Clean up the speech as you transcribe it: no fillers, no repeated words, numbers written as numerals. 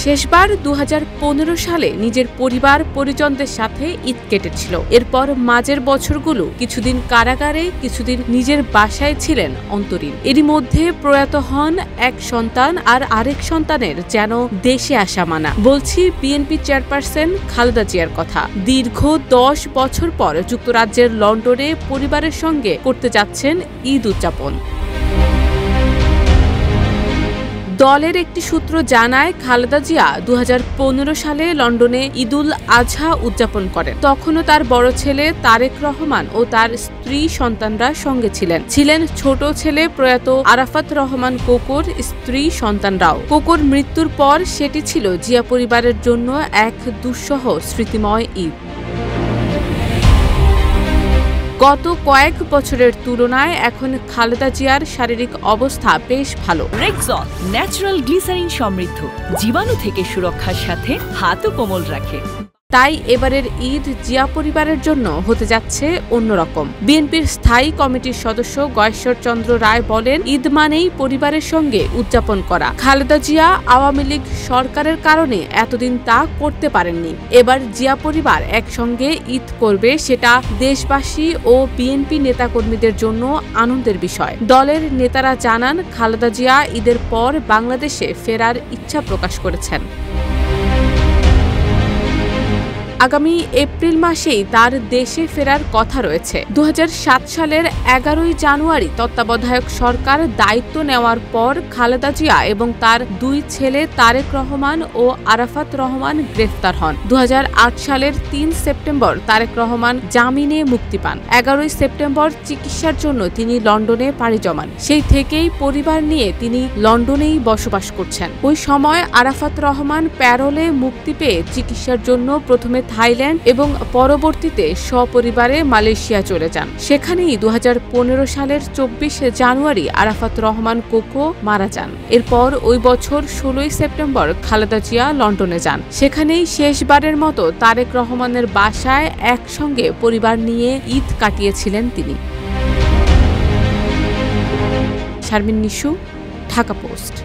শেষবার 2015 সালে নিজের পরিবার পরিজনদের সাথে ঈদ কেটেছিল। এরপর মাঝের বছরগুলো কিছুদিন কারাগারে, কিছুদিন নিজের বাসায় ছিলেন অন্তরীণ। এরই মধ্যে প্রয়াত হন এক সন্তান, আর আরেক সন্তানের যেন দেশে আসা মানা। বলছি বিএনপি চেয়ারপারসন খালেদা জিয়ার কথা। দীর্ঘ 10 বছর পর যুক্তরাজ্যের লন্ডনে পরিবারের সঙ্গে করতে যাচ্ছেন ঈদ উদযাপন। দলের একটি সূত্র জানায়, খালেদা জিয়া 2015 সালে লন্ডনে ঈদুল আজহা উদযাপন করেন। তখনও তার বড় ছেলে তারেক রহমান ও তার স্ত্রী সন্তানরা সঙ্গে ছিলেন ছোট ছেলে প্রয়াত আরাফাত রহমান কোকোর স্ত্রী সন্তানরাও। কোকোর মৃত্যুর পর সেটি ছিল জিয়া পরিবারের জন্য এক দুঃসহ স্মৃতিময় ঈদ। গত কয়েক বছরের তুলনায় এখন খালেদা জিয়ার শারীরিক অবস্থা বেশ ভালো। রেক্সন ন্যাচারাল গ্লিসারিন সমৃদ্ধ, জীবাণু থেকে সুরক্ষার সাথে হাতও কোমল রাখে। তাই এবারের ঈদ জিয়া পরিবারের জন্য হতে যাচ্ছে অন্যরকম। বিএনপির স্থায়ী কমিটির সদস্য গয়েশ্বর চন্দ্র রায় বলেন, ঈদ মানেই পরিবারের সঙ্গে উদযাপন করা। খালেদা জিয়া আওয়ামী লীগ সরকারের কারণে এতদিন তা করতে পারেননি। এবার জিয়া পরিবার একসঙ্গে ঈদ করবে, সেটা দেশবাসী ও বিএনপি নেতাকর্মীদের জন্য আনন্দের বিষয়। দলের নেতারা জানান, খালেদা জিয়া ঈদের পর বাংলাদেশে ফেরার ইচ্ছা প্রকাশ করেছেন। আগামী এপ্রিল মাসেই তার দেশে ফেরার কথা রয়েছে। 2007 সালের 11 জানুয়ারি তত্ত্বাবধায়ক সরকার দায়িত্ব নেওয়ার পর খালেদা জিয়া এবং তার দুই ছেলে তারেক রহমান ও আরাফাত রহমান গ্রেফতার হন। 2008 সালের 3 সেপ্টেম্বর তারেক রহমান জামিনে মুক্তি পান। 11 সেপ্টেম্বর চিকিৎসার জন্য তিনি লন্ডনে পাড়ি জমান। সেই থেকেই পরিবার নিয়ে তিনি লন্ডনেই বসবাস করছেন। ওই সময় আরাফাত রহমান প্যারোলে মুক্তি পেয়ে চিকিৎসার জন্য প্রথমে থাইল্যান্ড এবং পরবর্তীতে সপরিবারে মালয়েশিয়া চলে যান। সেখানেই 2015 সালের 24 জানুয়ারি আরাফাত রহমান কোকো মারা যান। এরপর ওই বছর 16 সেপ্টেম্বর খালেদা জিয়া লন্ডনে যান। সেখানেই শেষবারের মতো তারেক রহমানের বাসায় একসঙ্গে পরিবার নিয়ে ঈদ কাটিয়েছিলেন তিনি। শারমিন নিশু, ঢাকা পোস্ট।